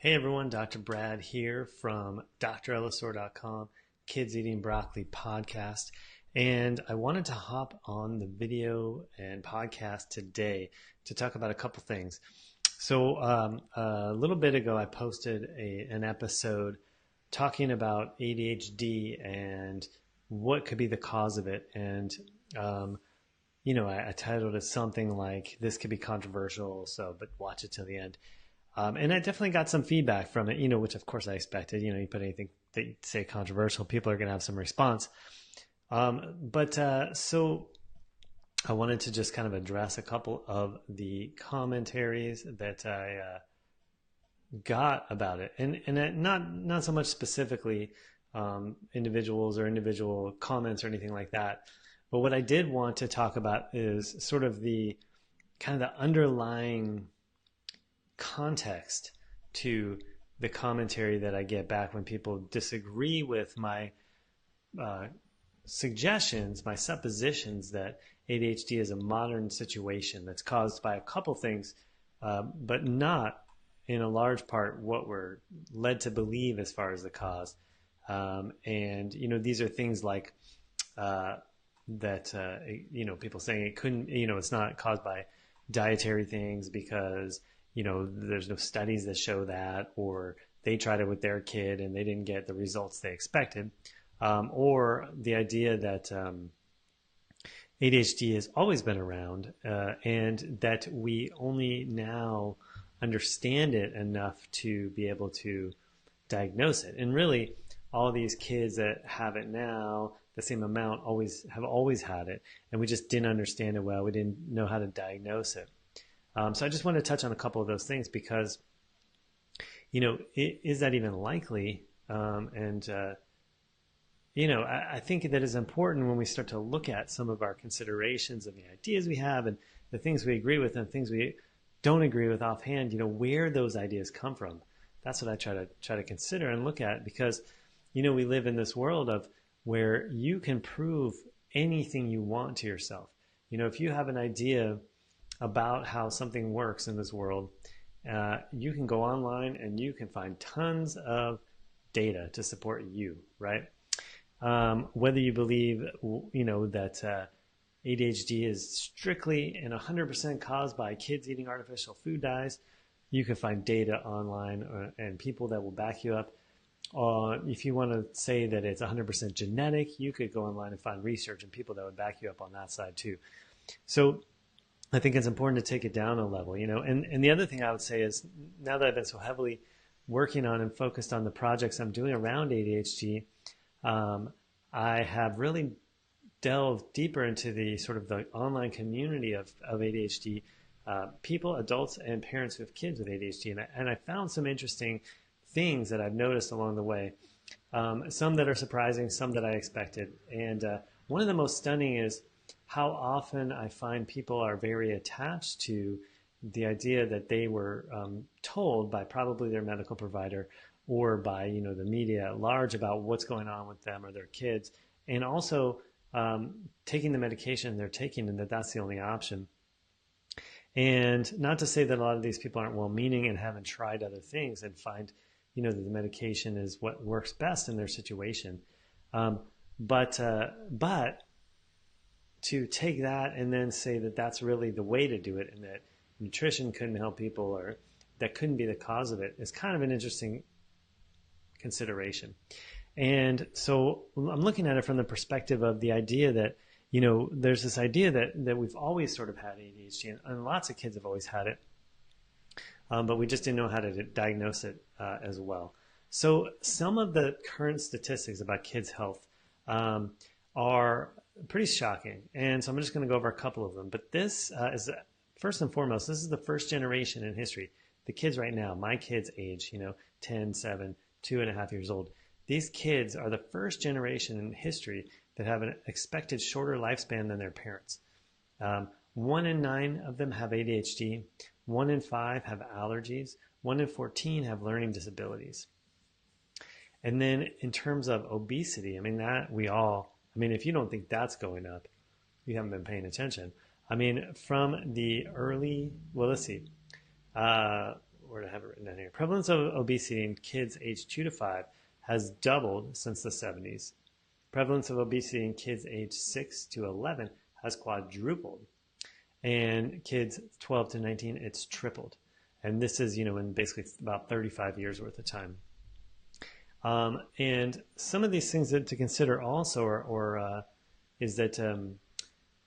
Hey everyone, Dr. Brad here from drellisor.com, Kids Eating Broccoli podcast. And I wanted to hop on the video and podcast today to talk about a couple things. So a little bit ago, I posted an episode talking about ADHD and what could be the cause of it. And, I titled it something like, "This could be controversial, but watch it till the end." And I definitely got some feedback from it, which of course I expected. You put anything that you say controversial, people are going to have some response. So I wanted to just kind of address a couple of the commentaries that I got about it, and not so much specifically individuals or individual comments or anything like that. But what I did want to talk about is sort of the kind of the underlying context to the commentary that I get back when people disagree with my suggestions, my suppositions that ADHD is a modern situation that's caused by a couple things, but not in a large part what we're led to believe as far as the cause. These are things like people saying it couldn't, it's not caused by dietary things because there's no studies that show that, or they tried it with their kid and they didn't get the results they expected, or the idea that ADHD has always been around and that we only now understand it enough to be able to diagnose it. And really, all these kids that have it now, the same amount, have always had it, and we just didn't understand it well. We didn't know how to diagnose it. So I just want to touch on a couple of those things because, is that even likely? I think that is important when we start to look at some of our considerations and the ideas we have and the things we agree with and things we don't agree with offhand, where those ideas come from. That's what I try to consider and look at because, we live in this world of where you can prove anything you want to yourself. If you have an idea about how something works in this world, you can go online and you can find tons of data to support you, right? Whether you believe, that ADHD is strictly and 100% caused by kids eating artificial food dyes, you can find data online and people that will back you up. If you want to say that it's 100% genetic, you could go online and find research and people that would back you up on that side too. So I think it's important to take it down a level, and the other thing I would say is now that I've been so heavily working on and focused on the projects I'm doing around ADHD, I have really delved deeper into the sort of the online community of ADHD people, adults, and parents who have kids with ADHD. And I found some interesting things that I've noticed along the way, some that are surprising, some that I expected. And one of the most stunning is how often I find people are very attached to the idea that they were told by probably their medical provider or by the media at large about what's going on with them or their kids, and also taking the medication they're taking and that's the only option. And not to say that a lot of these people aren't well-meaning and haven't tried other things and find that the medication is what works best in their situation, but to take that and then say that that's really the way to do it and that nutrition couldn't help people or that couldn't be the cause of it is kind of an interesting consideration. And so I'm looking at it from the perspective of the idea that, there's this idea that we've always sort of had ADHD and lots of kids have always had it, but we just didn't know how to diagnose it as well. So some of the current statistics about kids' health are pretty shocking. And so I'm just going to go over a couple of them. But this is, first and foremost, this is the first generation in history. The kids right now, my kids age, 10, 7, 2.5 years old. These kids are the first generation in history that have an expected shorter lifespan than their parents. 1 in 9 of them have ADHD. 1 in 5 have allergies. 1 in 14 have learning disabilities. And then in terms of obesity, if you don't think that's going up, you haven't been paying attention. From the early, let's see, where do I have it written written down here. Prevalence of obesity in kids aged 2 to 5 has doubled since the 70s. Prevalence of obesity in kids aged 6 to 11 has quadrupled. And kids 12 to 19, it's tripled. And this is, in basically about 35 years worth of time. And some of these things that to consider also is that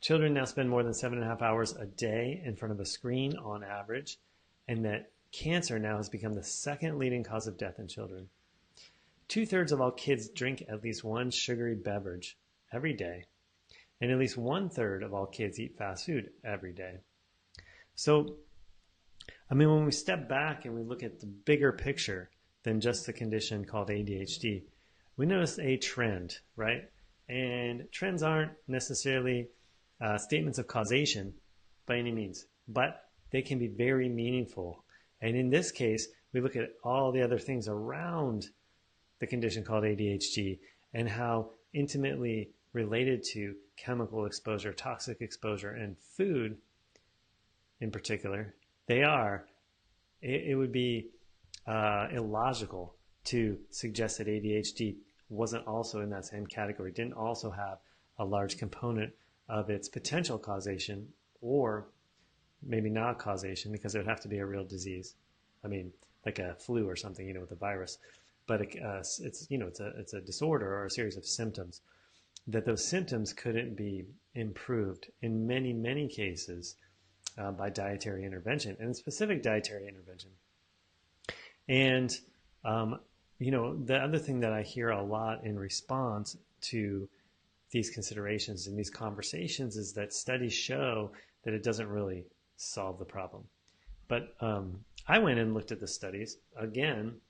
children now spend more than 7.5 hours a day in front of a screen on average, and that cancer now has become the second leading cause of death in children. 2/3 of all kids drink at least one sugary beverage every day, and at least 1/3 of all kids eat fast food every day. So, when we step back and we look at the bigger picture than just the condition called ADHD, we notice a trend, right? And trends aren't necessarily statements of causation by any means, but they can be very meaningful. And in this case, we look at all the other things around the condition called ADHD and how intimately related to chemical exposure, toxic exposure, and food in particular they are. It would be illogical to suggest that ADHD wasn't also in that same category, didn't also have a large component of its potential causation, or maybe not causation, because it would have to be a real disease. Like a flu or something, with a virus. But it's a disorder or a series of symptoms. That those symptoms couldn't be improved in many, many cases by dietary intervention, and specific dietary intervention. And the other thing that I hear a lot in response to these considerations and these conversations is that studies show that it doesn't really solve the problem. But I went and looked at the studies again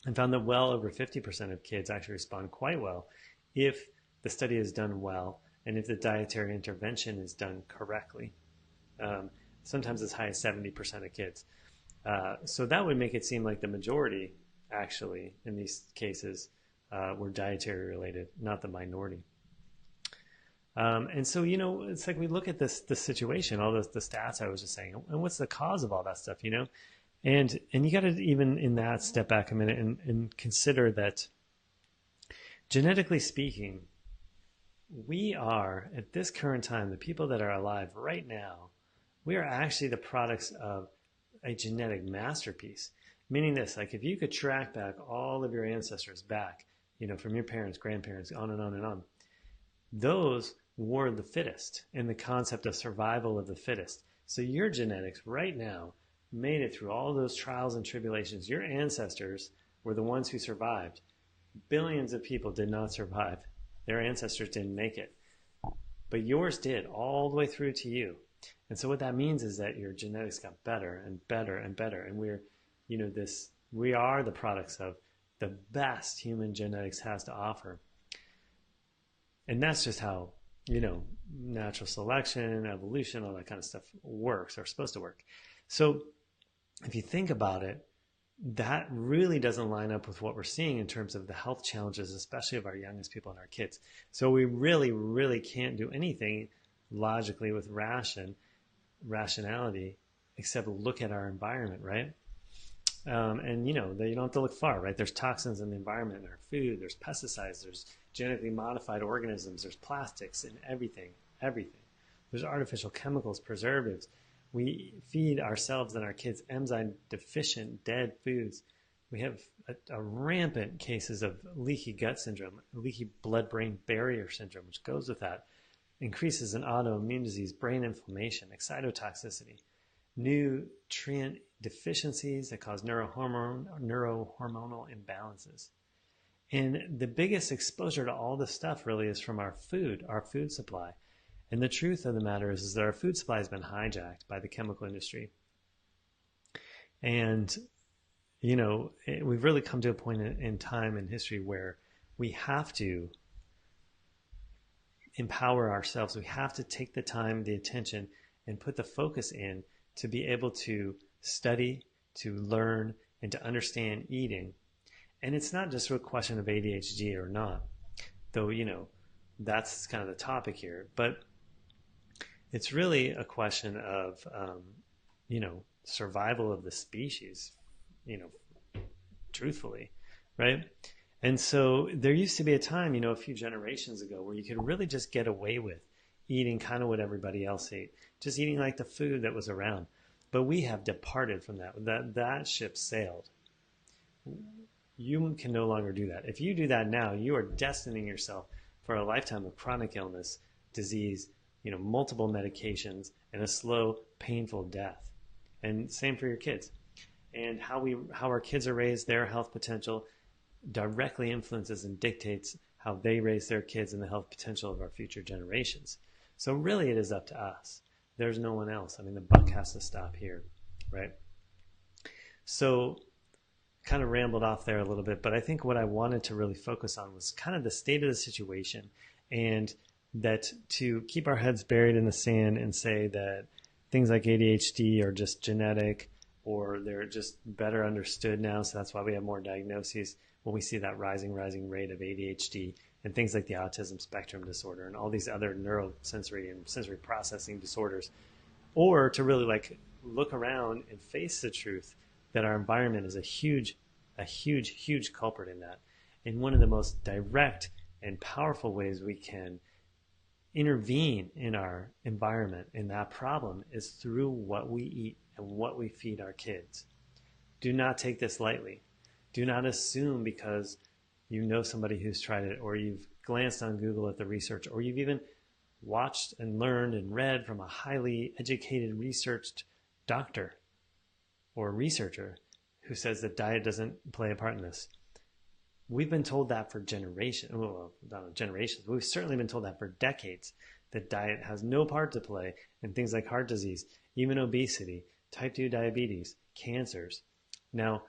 and found that well over 50% of kids actually respond quite well if the study is done well and if the dietary intervention is done correctly. Sometimes as high as 70% of kids. So that would make it seem like the majority, actually, in these cases, were dietary related, not the minority. And so, it's like we look at this situation, all the stats I was just saying, and what's the cause of all that stuff, And you got to even in that step back a minute and consider that genetically speaking, we are, at this current time, the people that are alive right now, we are actually the products of a genetic masterpiece. Meaning this, like if you could track back all of your ancestors back, from your parents, grandparents, on and on and on, those were the fittest in the concept of survival of the fittest. So your genetics right now made it through all those trials and tribulations. Your ancestors were the ones who survived. Billions of people did not survive. Their ancestors didn't make it. But yours did, all the way through to you. And so what that means is that your genetics got better and better and better. And we are the products of the best human genetics has to offer. And that's just how, natural selection, evolution, all that kind of stuff works, or supposed to work. So if you think about it, that really doesn't line up with what we're seeing in terms of the health challenges, especially of our youngest people and our kids. So we really, really can't do anything logically with rationality except look at our environment, right? And you don't have to look far, right? There's toxins in the environment, in our food, there's pesticides, there's genetically modified organisms, there's plastics in everything. There's artificial chemicals, preservatives. We feed ourselves and our kids enzyme deficient dead foods. We have a rampant cases of leaky gut syndrome, leaky blood-brain barrier syndrome, which goes with that, increases in autoimmune disease, brain inflammation, excitotoxicity, nutrient deficiencies that cause neurohormonal imbalances. And the biggest exposure to all this stuff really is from our food supply. And the truth of the matter is that our food supply has been hijacked by the chemical industry. And, we've really come to a point in time in history where we have to empower ourselves. We have to take the time, the attention, and put the focus in to be able to study, to learn, and to understand eating. And it's not just a question of ADHD or not, though, that's kind of the topic here. But it's really a question of, survival of the species, truthfully, right? And so there used to be a time, a few generations ago where you could really just get away with eating kind of what everybody else ate, just eating like the food that was around. But we have departed from that. That ship sailed. You can no longer do that. If you do that now, you are destining yourself for a lifetime of chronic illness, disease, multiple medications, and a slow, painful death. And same for your kids. And how our kids are raised, their health potential directly influences and dictates how they raise their kids and the health potential of our future generations. So really it is up to us. There's no one else. I mean, the buck has to stop here, right? So kind of rambled off there a little bit, but I think what I wanted to really focus on was kind of the state of the situation, and that to keep our heads buried in the sand and say that things like ADHD are just genetic or they're just better understood now, so that's why we have more diagnoses when we see that rising rate of ADHD and things like the autism spectrum disorder and all these other neurosensory and sensory processing disorders, or to really look around and face the truth that our environment is a huge culprit in that. And one of the most direct and powerful ways we can intervene in our environment in that problem is through what we eat and what we feed our kids. Do not take this lightly. Do not assume because you know somebody who's tried it, or you've glanced on Google at the research, or you've even watched and learned and read from a highly educated, researched doctor or researcher who says that diet doesn't play a part in this. We've been told that for generations. Well, not generations. We've certainly been told that for decades, that diet has no part to play in things like heart disease, even obesity, type 2 diabetes, cancers. Now,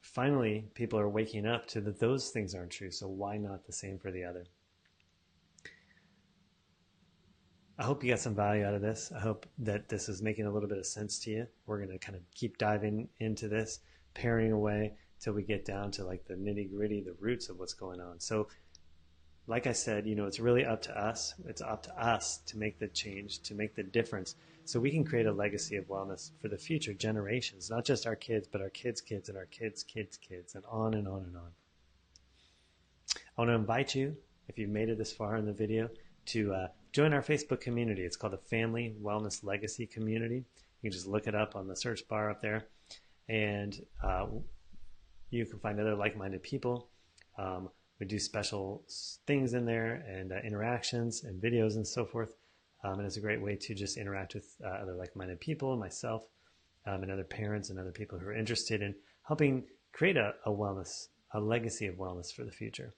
finally, people are waking up to that those things aren't true, so why not the same for the other? I hope you got some value out of this. I hope that this is making a little bit of sense to you. We're going to kind of keep diving into this, paring away till we get down to like the nitty gritty, the roots of what's going on. So like I said, it's really up to us. It's up to us to make the change, to make the difference, so we can create a legacy of wellness for the future generations, not just our kids, but our kids' kids and our kids' kids' kids, and on and on and on. I want to invite you, if you've made it this far in the video, to join our Facebook community. It's called the Family Wellness Legacy Community. You can just look it up on the search bar up there, and you can find other like-minded people. We do special things in there and interactions and videos and so forth. And it's a great way to just interact with other like-minded people, myself, and other parents and other people who are interested in helping create a legacy of wellness for the future.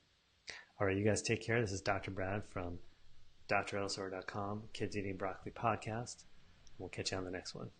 All right, you guys take care. This is Dr. Brad from drelsor.com, Kids Eating Broccoli podcast. We'll catch you on the next one.